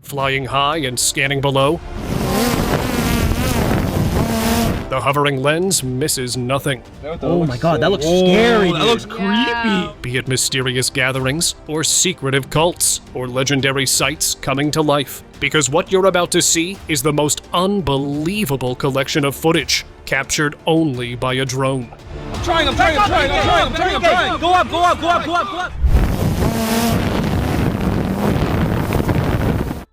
flying high and scanning below. The hovering lens misses nothing. Oh my god, that looks scary. That looks creepy. Be it mysterious gatherings, or secretive cults, or legendary sights coming to life. Because what you're about to see is the most unbelievable collection of footage, captured only by a drone. I'm trying. Go up.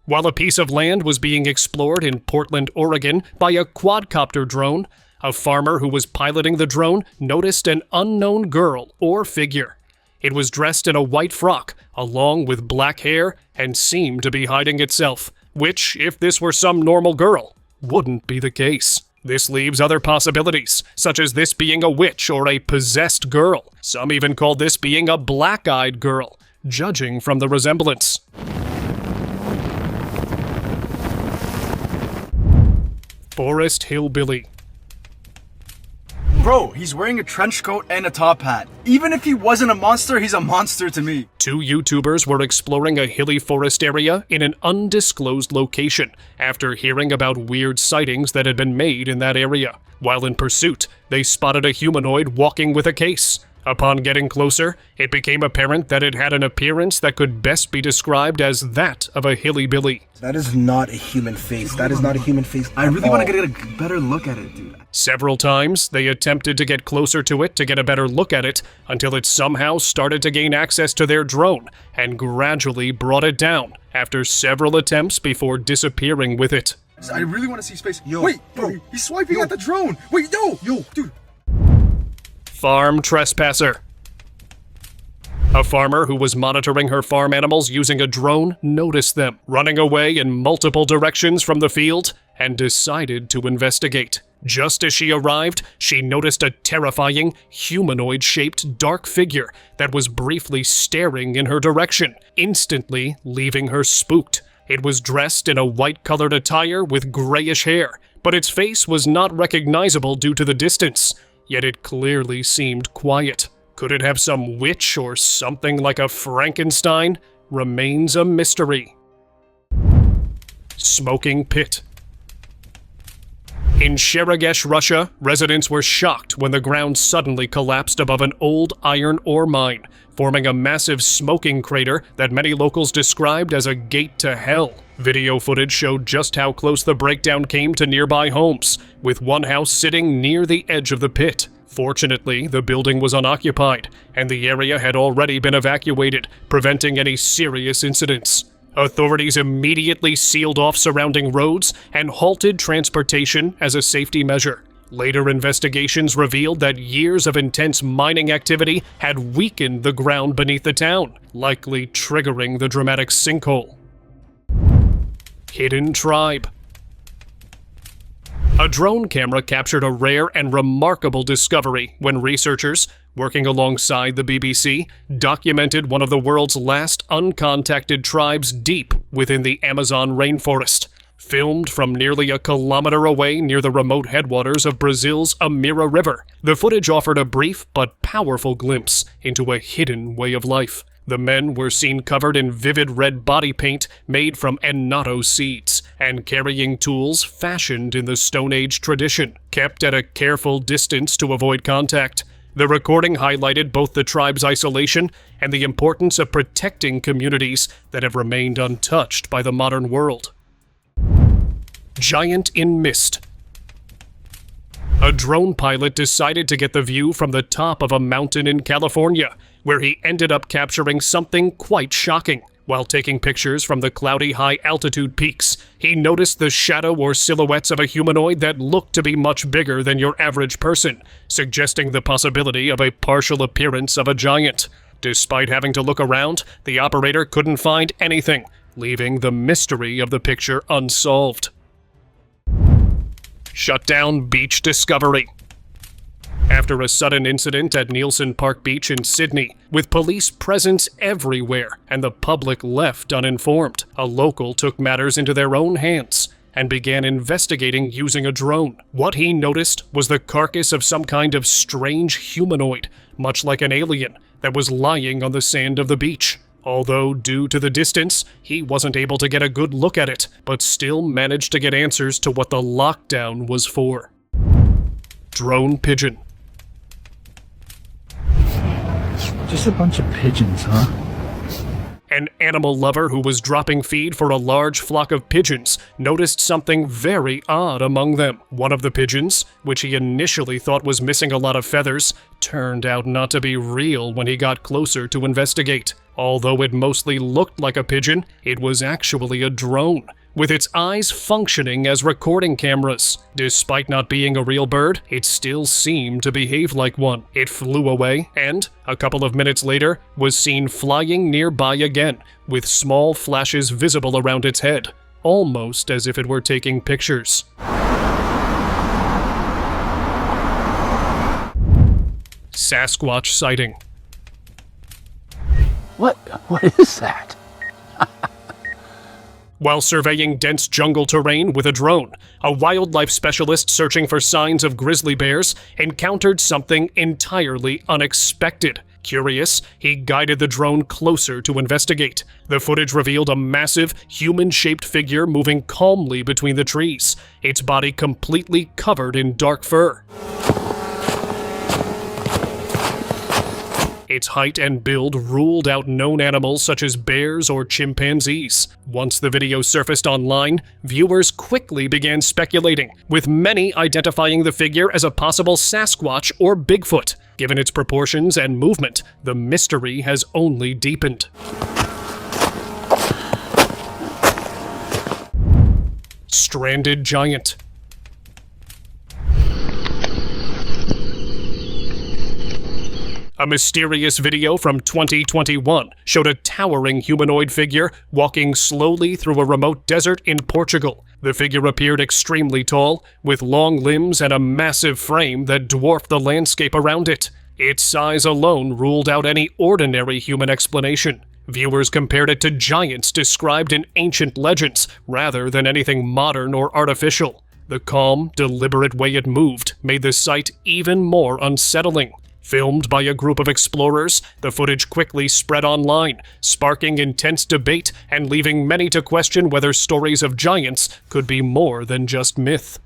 While a piece of land was being explored in Portland, Oregon by a quadcopter drone, a farmer who was piloting the drone noticed an unknown girl or figure. It was dressed in a white frock, along with black hair, and seemed to be hiding itself, which, if this were some normal girl, wouldn't be the case. This leaves other possibilities, such as this being a witch or a possessed girl. Some even call this being a black-eyed girl, judging from the resemblance. Forest Hillbilly. Bro, he's wearing a trench coat and a top hat. Even if he wasn't a monster, he's a monster to me. Two YouTubers were exploring a hilly forest area in an undisclosed location after hearing about weird sightings that had been made in that area. While in pursuit, they spotted a humanoid walking with a case. Upon getting closer, it became apparent that it had an appearance that could best be described as that of a hillybilly. That is not a human face. That is not a human face. I really want to get a better look at it, dude. Several times, they attempted to get closer to it to get a better look at it until it somehow started to gain access to their drone and gradually brought it down after several attempts before disappearing with it. I really want to see space. Yo, wait, bro. He's swiping at the drone. Wait, yo, dude. Farm trespasser. A farmer who was monitoring her farm animals using a drone noticed them running away in multiple directions from the field and decided to investigate. Just as she arrived, she noticed a terrifying, humanoid-shaped dark figure that was briefly staring in her direction, instantly leaving her spooked. It was dressed in a white-colored attire with grayish hair, but its face was not recognizable due to the distance. Yet it clearly seemed quiet. Could it have some witch or something like a Frankenstein? Remains a mystery. Smoking pit. In Chernihiv, Russia, residents were shocked when the ground suddenly collapsed above an old iron ore mine, forming a massive smoking crater that many locals described as a gate to hell. Video footage showed just how close the breakdown came to nearby homes, with one house sitting near the edge of the pit. Fortunately, the building was unoccupied, and the area had already been evacuated, preventing any serious incidents. Authorities immediately sealed off surrounding roads and halted transportation as a safety measure. Later investigations revealed that years of intense mining activity had weakened the ground beneath the town, likely triggering the dramatic sinkhole. Hidden tribe. A drone camera captured a rare and remarkable discovery when researchers, working alongside the BBC, documented one of the world's last uncontacted tribes deep within the Amazon rainforest. Filmed from nearly a kilometer away near the remote headwaters of Brazil's Amira River, the footage offered a brief but powerful glimpse into a hidden way of life. The men were seen covered in vivid red body paint made from annatto seeds and carrying tools fashioned in the Stone Age tradition, kept at a careful distance to avoid contact. The recording highlighted both the tribe's isolation and the importance of protecting communities that have remained untouched by the modern world. Giant in mist. A drone pilot decided to get the view from the top of a mountain in California, where he ended up capturing something quite shocking. While taking pictures from the cloudy high-altitude peaks, he noticed the shadow or silhouettes of a humanoid that looked to be much bigger than your average person, suggesting the possibility of a partial appearance of a giant. Despite having to look around, the operator couldn't find anything, leaving the mystery of the picture unsolved. Shut down beach discovery. After a sudden incident at Nielsen Park Beach in Sydney, with police presence everywhere and the public left uninformed, a local took matters into their own hands and began investigating using a drone. What he noticed was the carcass of some kind of strange humanoid, much like an alien, that was lying on the sand of the beach. Although, due to the distance, he wasn't able to get a good look at it, but still managed to get answers to what the lockdown was for. Drone pigeon. Just a bunch of pigeons, huh? An animal lover who was dropping feed for a large flock of pigeons noticed something very odd among them. One of the pigeons, which he initially thought was missing a lot of feathers, turned out not to be real when he got closer to investigate. Although it mostly looked like a pigeon, it was actually a drone, with its eyes functioning as recording cameras. Despite not being a real bird, it still seemed to behave like one. It flew away and, a couple of minutes later, was seen flying nearby again, with small flashes visible around its head, almost as if it were taking pictures. Sasquatch sighting. What is that? While surveying dense jungle terrain with a drone, a wildlife specialist searching for signs of grizzly bears encountered something entirely unexpected. Curious, he guided the drone closer to investigate. The footage revealed a massive, human-shaped figure moving calmly between the trees, its body completely covered in dark fur. Its height and build ruled out known animals such as bears or chimpanzees. Once the video surfaced online, viewers quickly began speculating, with many identifying the figure as a possible Sasquatch or Bigfoot. Given its proportions and movement, the mystery has only deepened. Stranded giant. A mysterious video from 2021 showed a towering humanoid figure walking slowly through a remote desert in Portugal. The figure appeared extremely tall, with long limbs and a massive frame that dwarfed the landscape around it. Its size alone ruled out any ordinary human explanation. Viewers compared it to giants described in ancient legends, rather than anything modern or artificial. The calm, deliberate way it moved made the sight even more unsettling. Filmed by a group of explorers, the footage quickly spread online, sparking intense debate and leaving many to question whether stories of giants could be more than just myth.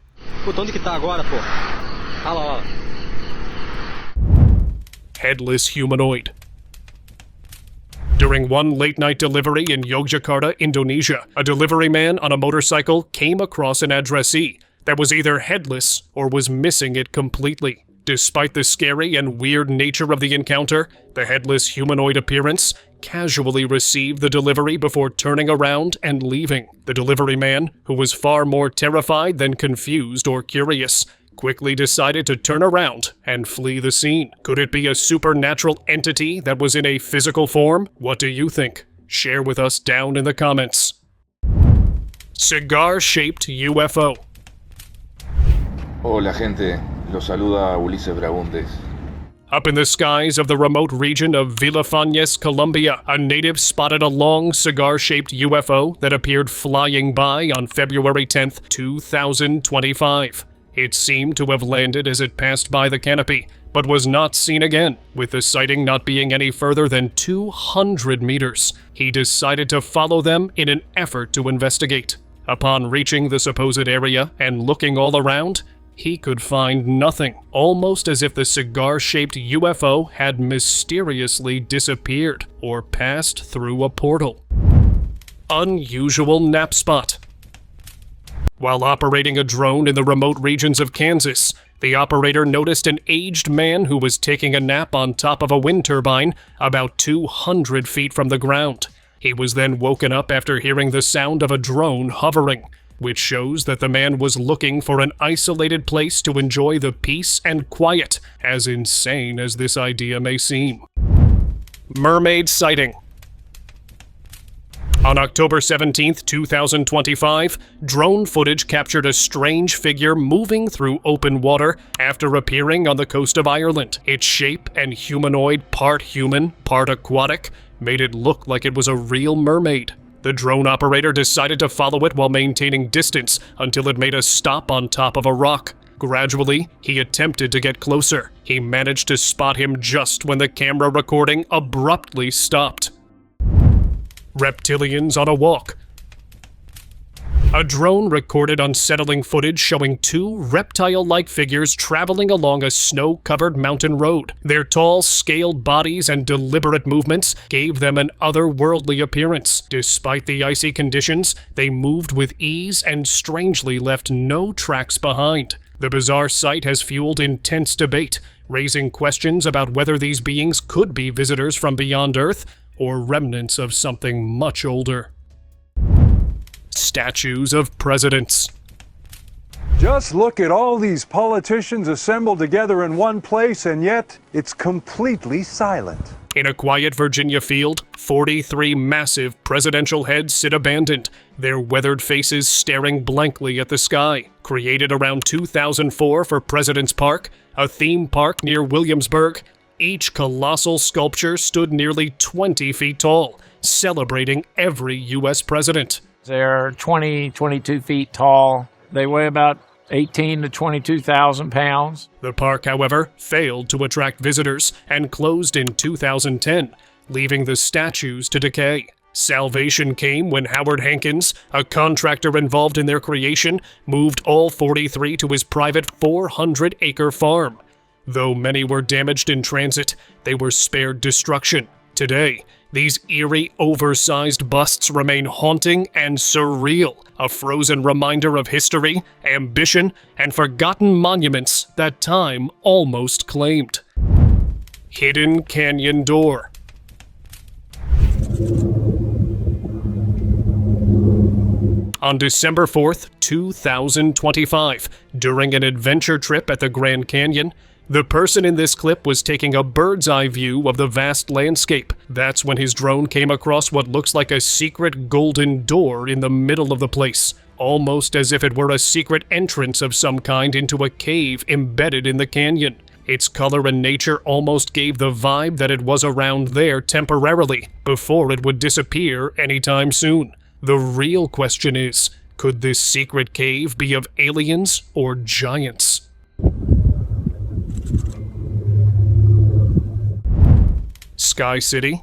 Headless humanoid. During one late-night delivery in Yogyakarta, Indonesia, a delivery man on a motorcycle came across an addressee that was either headless or was missing it completely. Despite the scary and weird nature of the encounter, the headless humanoid appearance casually received the delivery before turning around and leaving. The delivery man, who was far more terrified than confused or curious, quickly decided to turn around and flee the scene. Could it be a supernatural entity that was in a physical form? What do you think? Share with us down in the comments. Cigar-shaped UFO. Hola gente, los saluda Ulises Bragundes. Up in the skies of the remote region of Villafañez, Colombia, a native spotted a long cigar-shaped UFO that appeared flying by on February 10th, 2025. It seemed to have landed as it passed by the canopy, but was not seen again, with the sighting not being any further than 200 meters. He decided to follow them in an effort to investigate. Upon reaching the supposed area and looking all around, he could find nothing, almost as if the cigar-shaped UFO had mysteriously disappeared or passed through a portal. Unusual nap spot. While operating a drone in the remote regions of Kansas, the operator noticed an aged man who was taking a nap on top of a wind turbine about 200 feet from the ground. He was then woken up after hearing the sound of a drone hovering, which shows that the man was looking for an isolated place to enjoy the peace and quiet, as insane as this idea may seem. Mermaid sighting. On October 17, 2025, drone footage captured a strange figure moving through open water after appearing on the coast of Ireland. Its shape and humanoid, part human, part aquatic, made it look like it was a real mermaid. The drone operator decided to follow it while maintaining distance until it made a stop on top of a rock. Gradually, he attempted to get closer. He managed to spot him just when the camera recording abruptly stopped. Reptilians on a walk. A drone recorded unsettling footage showing two reptile-like figures traveling along a snow-covered mountain road. Their tall, scaled bodies and deliberate movements gave them an otherworldly appearance. Despite the icy conditions, they moved with ease and strangely left no tracks behind. The bizarre sight has fueled intense debate, raising questions about whether these beings could be visitors from beyond Earth or remnants of something much older. Statues of presidents. Just look at all these politicians assembled together in one place, and yet it's completely silent. In a quiet Virginia field, 43 massive presidential heads sit abandoned, their weathered faces staring blankly at the sky. Created around 2004 for President's Park, a theme park near Williamsburg, each colossal sculpture stood nearly 20 feet tall, celebrating every U.S. president. They're 22 feet tall. They weigh about 18 to 22,000 pounds. The park, however, failed to attract visitors and closed in 2010, leaving the statues to decay. Salvation came when Howard Hankins, a contractor involved in their creation, moved all 43 to his private 400-acre farm. Though many were damaged in transit, they were spared destruction. Today, these eerie, oversized busts remain haunting and surreal, a frozen reminder of history, ambition, and forgotten monuments that time almost claimed. Hidden Canyon Door. On December 4th, 2025, during an adventure trip at the Grand Canyon, the person in this clip was taking a bird's-eye view of the vast landscape. That's when his drone came across what looks like a secret golden door in the middle of the place, almost as if it were a secret entrance of some kind into a cave embedded in the canyon. Its color and nature almost gave the vibe that it was around there temporarily, before it would disappear anytime soon. The real question is, could this secret cave be of aliens or giants? Sky City.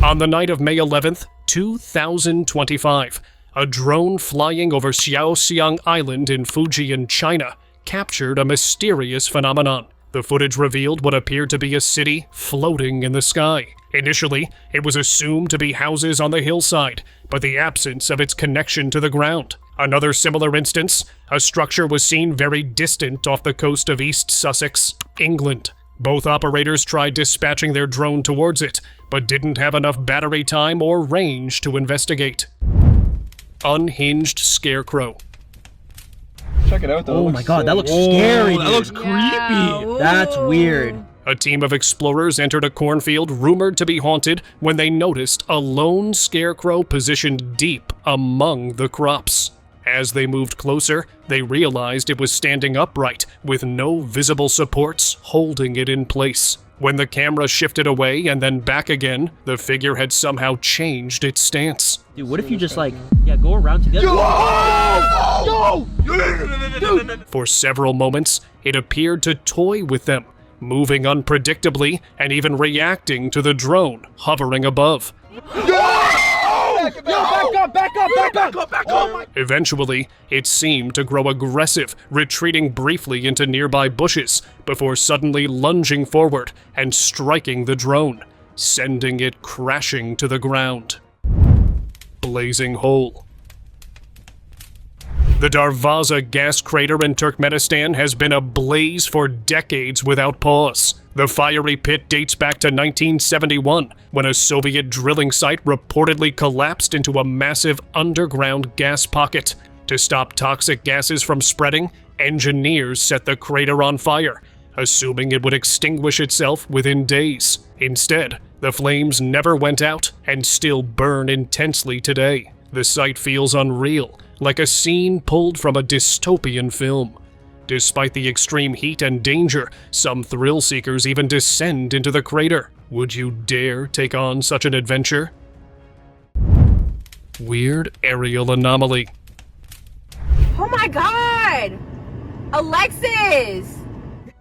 On the night of May 11th, 2025, a drone flying over Xiaoxiang Island in Fujian, China, captured a mysterious phenomenon. The footage revealed what appeared to be a city floating in the sky. Initially, it was assumed to be houses on the hillside, but the absence of its connection to the ground. Another similar instance, a structure was seen very distant off the coast of East Sussex, England. Both operators tried dispatching their drone towards it, but didn't have enough battery time or range to investigate. Unhinged Scarecrow. Check it out, though. Oh my god, that looks scary. That looks creepy. That's weird. A team of explorers entered a cornfield rumored to be haunted when they noticed a lone scarecrow positioned deep among the crops. As they moved closer, they realized it was standing upright, with no visible supports holding it in place. When the camera shifted away and then back again, the figure had somehow changed its stance. Dude, what if you just go around together? For several moments, it appeared to toy with them, moving unpredictably and even reacting to the drone hovering above. Back up! Eventually, it seemed to grow aggressive, retreating briefly into nearby bushes before suddenly lunging forward and striking the drone, sending it crashing to the ground. Blazing hole. The Darvaza Gas Crater in Turkmenistan has been ablaze for decades without pause. The fiery pit dates back to 1971, when a Soviet drilling site reportedly collapsed into a massive underground gas pocket. To stop toxic gases from spreading, engineers set the crater on fire, assuming it would extinguish itself within days. Instead, the flames never went out and still burn intensely today. The site feels unreal, like a scene pulled from a dystopian film. Despite the extreme heat and danger, some thrill seekers even descend into the crater. Would you dare take on such an adventure? Weird aerial anomaly. Oh my god! Alexis!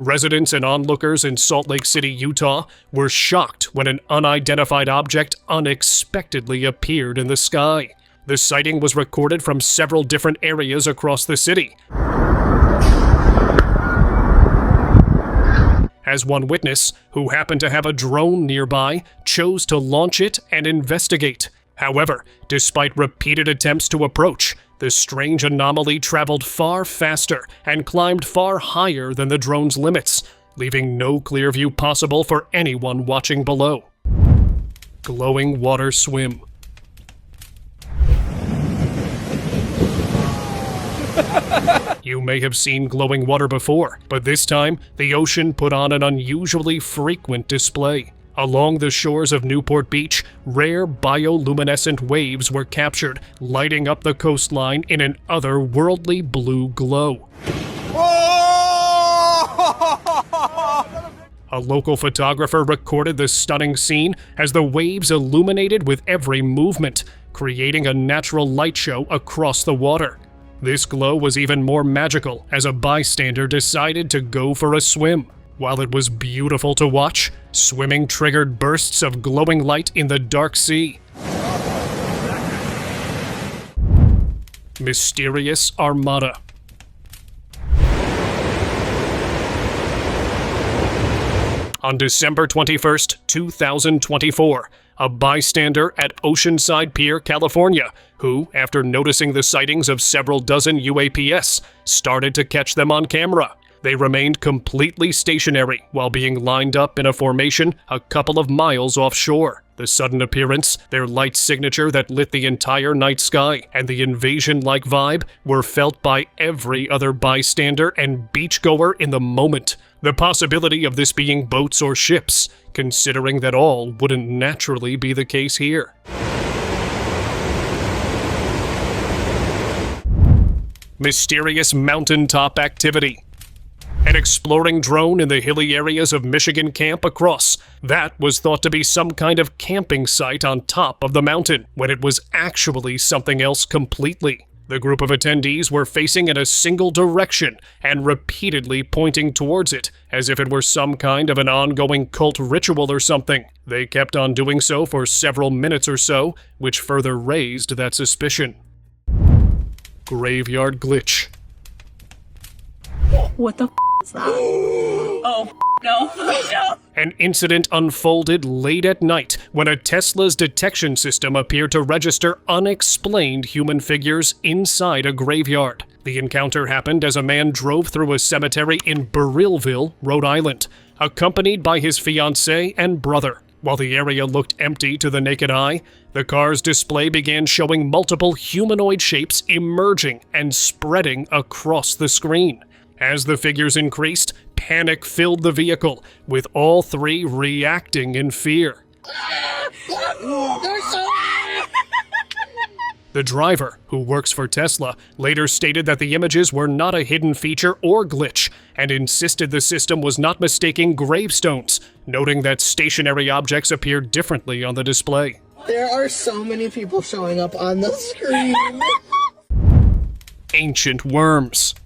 Residents and onlookers in Salt Lake City, Utah, were shocked when an unidentified object unexpectedly appeared in the sky. The sighting was recorded from several different areas across the city. As one witness, who happened to have a drone nearby, chose to launch it and investigate. However, despite repeated attempts to approach, the strange anomaly traveled far faster and climbed far higher than the drone's limits, leaving no clear view possible for anyone watching below. Glowing water swim. You may have seen glowing water before, but this time, the ocean put on an unusually frequent display. Along the shores of Newport Beach, rare bioluminescent waves were captured, lighting up the coastline in an otherworldly blue glow. A local photographer recorded the stunning scene as the waves illuminated with every movement, creating a natural light show across the water. This glow was even more magical as a bystander decided to go for a swim. While it was beautiful to watch, swimming triggered bursts of glowing light in the dark sea. Mysterious Armada. On December 21st, 2024, a bystander at Oceanside Pier, California, who, after noticing the sightings of several dozen UAPs, started to catch them on camera. They remained completely stationary while being lined up in a formation a couple of miles offshore. The sudden appearance, their light signature that lit the entire night sky, and the invasion-like vibe were felt by every other bystander and beachgoer in the moment. The possibility of this being boats or ships, considering that all wouldn't naturally be the case here. Mysterious mountaintop activity. An exploring drone in the hilly areas of Michigan camp across. That was thought to be some kind of camping site on top of the mountain, when it was actually something else completely. The group of attendees were facing in a single direction and repeatedly pointing towards it, as if it were some kind of an ongoing cult ritual or something. They kept on doing so for several minutes or so, which further raised that suspicion. Graveyard glitch. What the is that? Oh, no. No. An incident unfolded late at night when a Tesla's detection system appeared to register unexplained human figures inside a graveyard. The encounter happened as a man drove through a cemetery in Burrillville, Rhode Island, accompanied by his fiancée and brother. While the area looked empty to the naked eye, the car's display began showing multiple humanoid shapes emerging and spreading across the screen. As the figures increased, panic filled the vehicle, with all three reacting in fear. The driver, who works for Tesla, later stated that the images were not a hidden feature or glitch, and insisted the system was not mistaking gravestones, noting that stationary objects appeared differently on the display. There are so many people showing up on the screen. Ancient worms.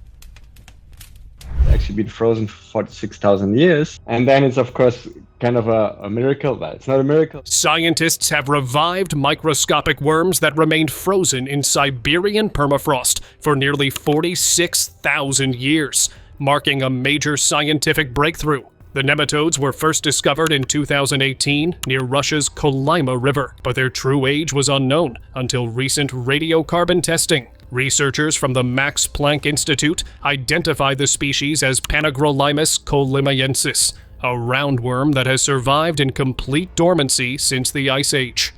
Actually been frozen for 46,000 years. And then it's, of course, kind of a miracle, but it's not a miracle. Scientists have revived microscopic worms that remained frozen in Siberian permafrost for nearly 46,000 years, marking a major scientific breakthrough. The nematodes were first discovered in 2018 near Russia's Kolyma River, but their true age was unknown until recent radiocarbon testing. Researchers from the Max Planck Institute identified the species as Panagrolimus kolymaensis, a roundworm that has survived in complete dormancy since the Ice Age.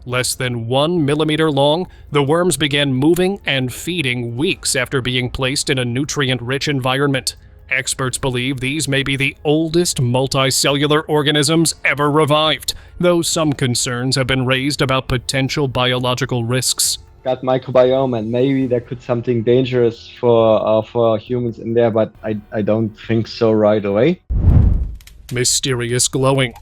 Less than 1 millimeter long, the worms began moving and feeding weeks after being placed in a nutrient-rich environment. Experts believe these may be the oldest multicellular organisms ever revived, though some concerns have been raised about potential biological risks. Gut microbiome, and maybe there could something dangerous for humans in there, but I don't think so right away. Mysterious glowing.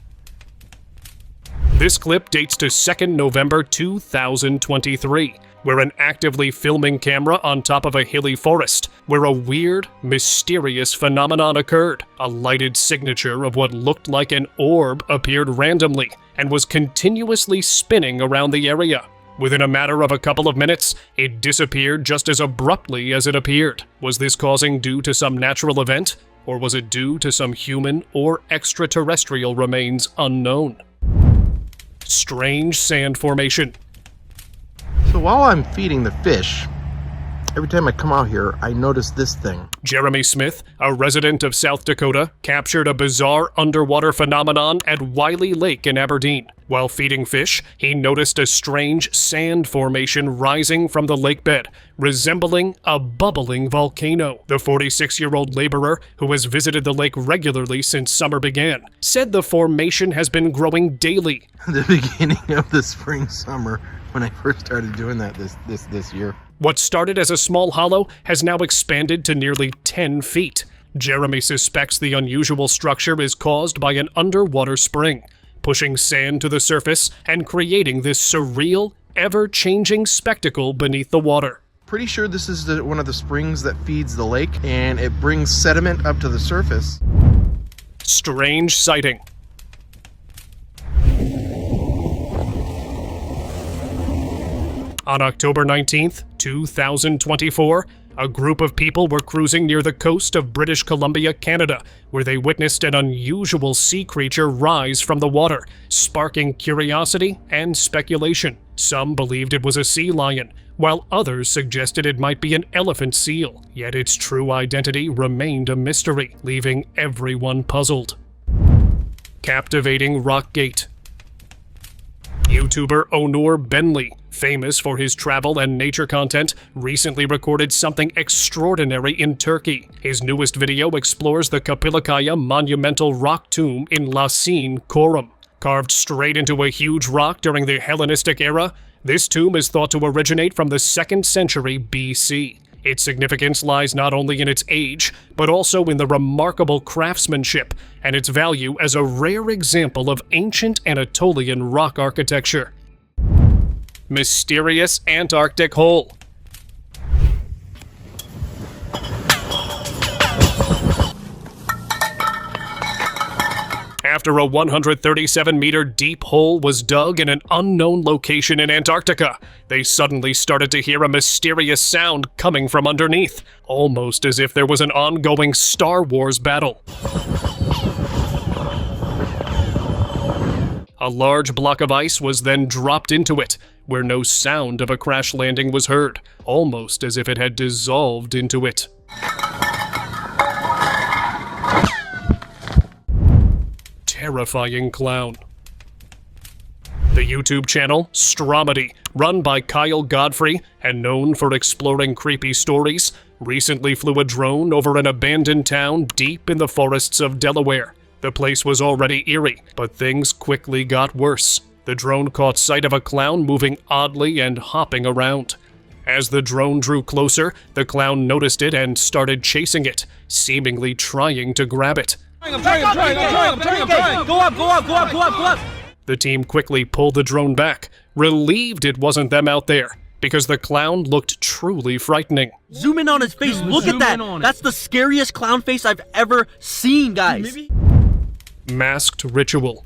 This clip dates to 2nd November 2023. where an actively filming camera on top of a hilly forest, where a weird, mysterious phenomenon occurred. A lighted signature of what looked like an orb appeared randomly and was continuously spinning around the area. Within a matter of a couple of minutes, it disappeared just as abruptly as it appeared. Was this causing due to some natural event, or was it due to some human or extraterrestrial remains unknown? Strange sand formation. So while I'm feeding the fish, every time I come out here, I notice this thing. Jeremy Smith, a resident of South Dakota, captured a bizarre underwater phenomenon at Wiley Lake in Aberdeen. While feeding fish, he noticed a strange sand formation rising from the lake bed, resembling a bubbling volcano. The 46-year-old laborer, who has visited the lake regularly since summer began, said the formation has been growing daily. The beginning of the spring-summer, when I first started doing that this year. What started as a small hollow has now expanded to nearly 10 feet. Jeremy suspects the unusual structure is caused by an underwater spring, pushing sand to the surface and creating this surreal, ever-changing spectacle beneath the water. Pretty sure this is one of the springs that feeds the lake, and it brings sediment up to the surface. Strange sighting. On October 19th, 2024, a group of people were cruising near the coast of British Columbia, Canada, where they witnessed an unusual sea creature rise from the water, sparking curiosity and speculation. Some believed it was a sea lion, while others suggested it might be an elephant seal. Yet its true identity remained a mystery, leaving everyone puzzled. Captivating rock gate. YouTuber Onur Benli, famous for his travel and nature content, recently recorded something extraordinary in Turkey. His newest video explores the Kapilakaya monumental rock tomb in Lasin, Korum. Carved straight into a huge rock during the Hellenistic era, this tomb is thought to originate from the 2nd century BC. Its significance lies not only in its age, but also in the remarkable craftsmanship and its value as a rare example of ancient Anatolian rock architecture. Mysterious Antarctic hole. After a 137-meter deep hole was dug in an unknown location in Antarctica, they suddenly started to hear a mysterious sound coming from underneath, almost as if there was an ongoing Star Wars battle. A large block of ice was then dropped into it, where no sound of a crash landing was heard, almost as if it had dissolved into it. Terrifying clown. The YouTube channel Stromedy, run by Kyle Godfrey and known for exploring creepy stories, recently flew a drone over an abandoned town deep in the forests of Delaware. The place was already eerie, but things quickly got worse. The drone caught sight of a clown moving oddly and hopping around. As the drone drew closer, the clown noticed it and started chasing it, seemingly trying to grab it. I'm trying. Go up. The team quickly pulled the drone back, relieved it wasn't them out there, because the clown looked truly frightening. Zoom in on his face. Look at that. That's the scariest clown face I've ever seen, guys. Masked ritual.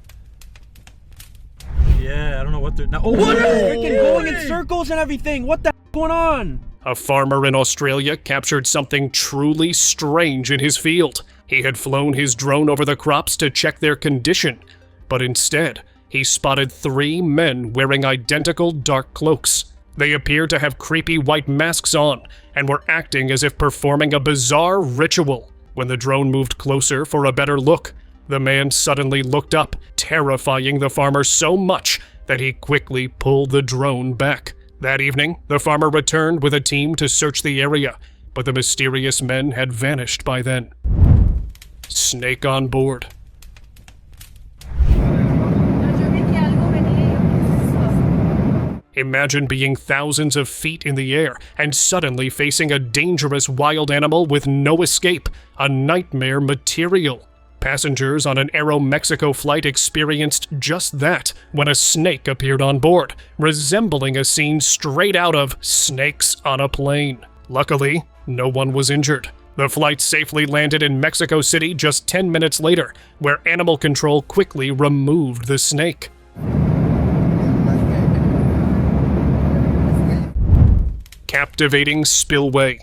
Yeah, I don't know what they're... Oh, what? They're freaking going in circles and everything. What the heck is going on? A farmer in Australia captured something truly strange in his field. He had flown his drone over the crops to check their condition, but instead, he spotted 3 men wearing identical dark cloaks. They appeared to have creepy white masks on and were acting as if performing a bizarre ritual. When the drone moved closer for a better look, the man suddenly looked up, terrifying the farmer so much that he quickly pulled the drone back. That evening, the farmer returned with a team to search the area, but the mysterious men had vanished by then. Snake on board. Imagine being thousands of feet in the air and suddenly facing a dangerous wild animal with no escape, a nightmare material. Passengers on an Aeromexico flight experienced just that when a snake appeared on board, resembling a scene straight out of Snakes on a Plane. Luckily, no one was injured. The flight safely landed in Mexico City just 10 minutes later, where animal control quickly removed the snake. Captivating spillway.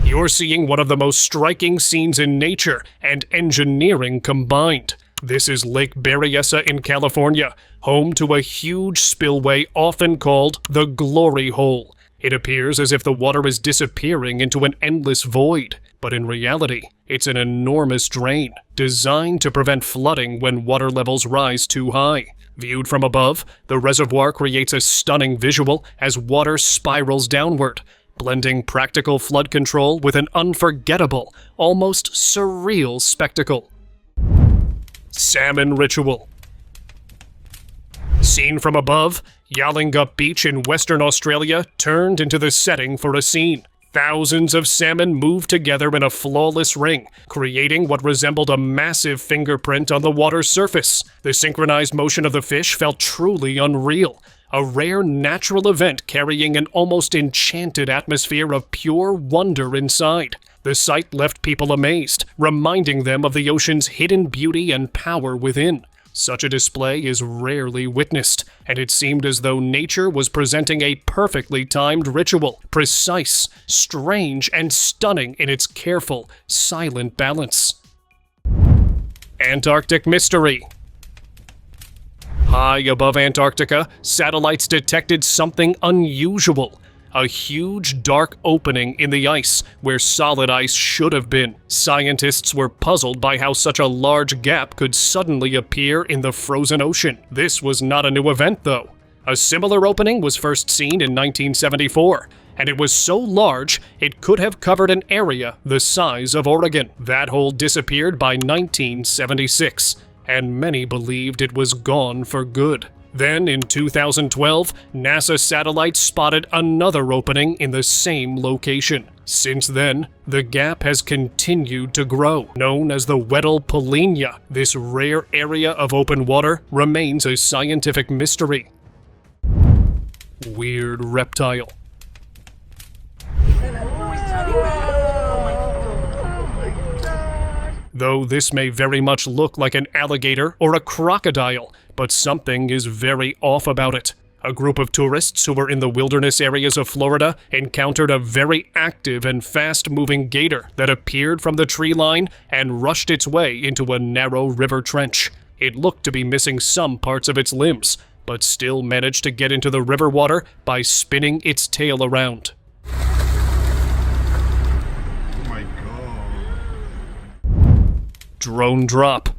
You're seeing one of the most striking scenes in nature and engineering combined. This is Lake Berryessa in California, home to a huge spillway often called the Glory Hole. It appears as if the water is disappearing into an endless void, but in reality, it's an enormous drain designed to prevent flooding when water levels rise too high. Viewed from above, the reservoir creates a stunning visual as water spirals downward, blending practical flood control with an unforgettable, almost surreal spectacle. Salmon ritual. Seen from above, Yallingup Beach in Western Australia turned into the setting for a scene. Thousands of salmon moved together in a flawless ring, creating what resembled a massive fingerprint on the water's surface. The synchronized motion of the fish felt truly unreal, a rare natural event carrying an almost enchanted atmosphere of pure wonder inside. The sight left people amazed, reminding them of the ocean's hidden beauty and power within. Such a display is rarely witnessed, and it seemed as though nature was presenting a perfectly timed ritual, precise, strange, and stunning in its careful, silent balance. Antarctic mystery. High above Antarctica, satellites detected something unusual. A huge dark opening in the ice where solid ice should have been. Scientists were puzzled by how such a large gap could suddenly appear in the frozen ocean. This was not a new event, though. A similar opening was first seen in 1974, and it was so large it could have covered an area the size of Oregon. That hole disappeared by 1976, and many believed it was gone for good. Then, in 2012, NASA satellites spotted another opening in the same location. Since then, the gap has continued to grow. Known as the Weddell Polynyas, this rare area of open water remains a scientific mystery. Weird reptile. Though this may very much look like an alligator or a crocodile, but something is very off about it. A group of tourists who were in the wilderness areas of Florida encountered a very active and fast-moving gator that appeared from the tree line and rushed its way into a narrow river trench. It looked to be missing some parts of its limbs, but still managed to get into the river water by spinning its tail around. Drone drop.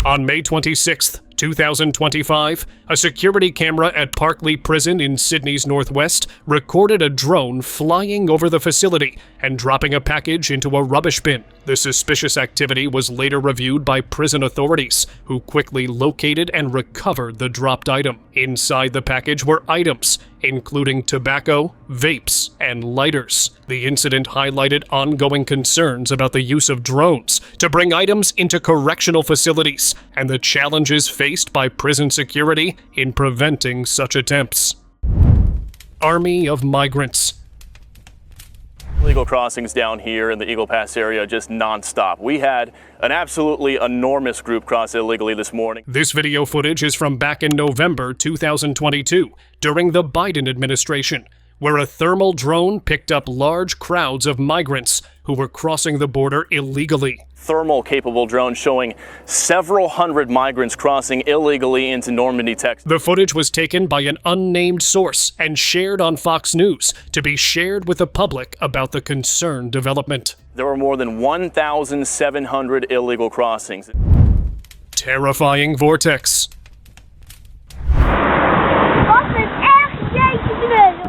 On May 26, 2025, a security camera at Parkley Prison in Sydney's northwest recorded a drone flying over the facility and dropping a package into a rubbish bin. The suspicious activity was later reviewed by prison authorities, who quickly located and recovered the dropped item. Inside the package were items, including tobacco, vapes, and lighters. The incident highlighted ongoing concerns about the use of drones to bring items into correctional facilities and the challenges faced by prison security in preventing such attempts. Army of migrants. Illegal crossings down here in the Eagle Pass area just non-stop. We had an absolutely enormous group cross illegally this morning. This video footage is from back in November 2022, during the Biden administration, where a thermal drone picked up large crowds of migrants who were crossing the border illegally. Thermal-capable drone showing several hundred migrants crossing illegally into Normandy, Texas. The footage was taken by an unnamed source and shared on Fox News to be shared with the public about the concerned development. There were more than 1,700 illegal crossings. Terrifying vortex.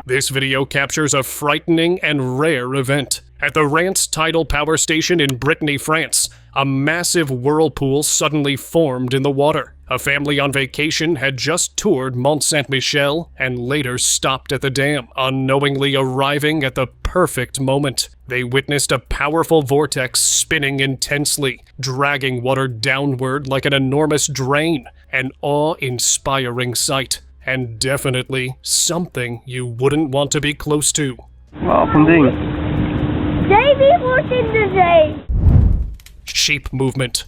This video captures a frightening and rare event. At the Rance Tidal power station in Brittany, France, a massive whirlpool suddenly formed in the water. A family on vacation had just toured Mont Saint-Michel and later stopped at the dam, unknowingly arriving at the perfect moment. They witnessed a powerful vortex spinning intensely, dragging water downward like an enormous drain, an awe-inspiring sight, and definitely something you wouldn't want to be close to. Sheep movement.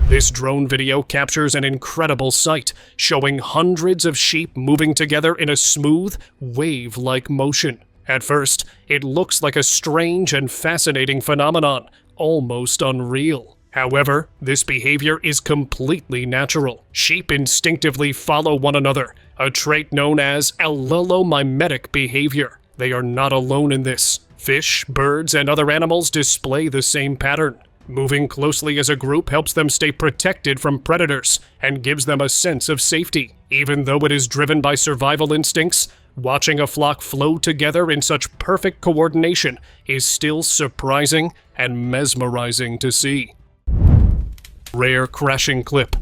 This drone video captures an incredible sight, showing hundreds of sheep moving together in a smooth, wave-like motion. At first, it looks like a strange and fascinating phenomenon, almost unreal. However, this behavior is completely natural. Sheep instinctively follow one another, a trait known as allomimetic behavior. They are not alone in this. Fish, birds, and other animals display the same pattern. Moving closely as a group helps them stay protected from predators and gives them a sense of safety. Even though it is driven by survival instincts, watching a flock flow together in such perfect coordination is still surprising and mesmerizing to see. Rare crashing clip.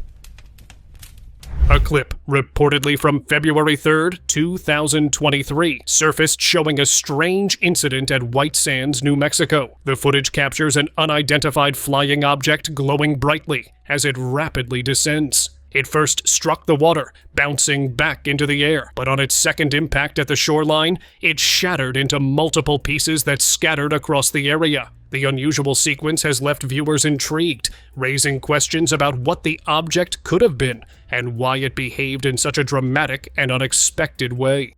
A clip, reportedly from February 3rd, 2023, surfaced showing a strange incident at White Sands, New Mexico. The footage captures an unidentified flying object glowing brightly as it rapidly descends. It first struck the water, bouncing back into the air, but on its second impact at the shoreline, it shattered into multiple pieces that scattered across the area. The unusual sequence has left viewers intrigued, raising questions about what the object could have been and why it behaved in such a dramatic and unexpected way.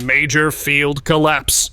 Major field collapse.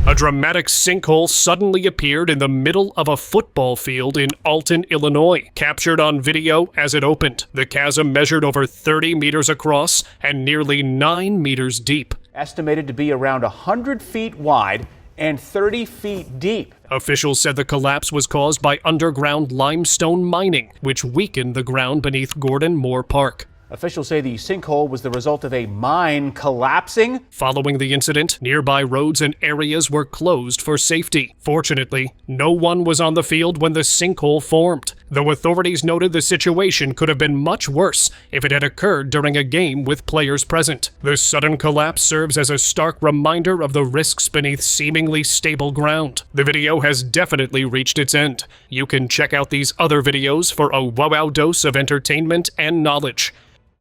A dramatic sinkhole suddenly appeared in the middle of a football field in Alton, Illinois, captured on video as it opened. The chasm measured over 30 meters across and nearly 9 meters deep. Estimated to be around 100 feet wide and 30 feet deep. Officials said the collapse was caused by underground limestone mining, which weakened the ground beneath Gordon Moore Park. Officials say the sinkhole was the result of a mine collapsing. Following the incident, nearby roads and areas were closed for safety. Fortunately, no one was on the field when the sinkhole formed, though authorities noted the situation could have been much worse if it had occurred during a game with players present. The sudden collapse serves as a stark reminder of the risks beneath seemingly stable ground. The video has definitely reached its end. You can check out these other videos for a wow dose of entertainment and knowledge.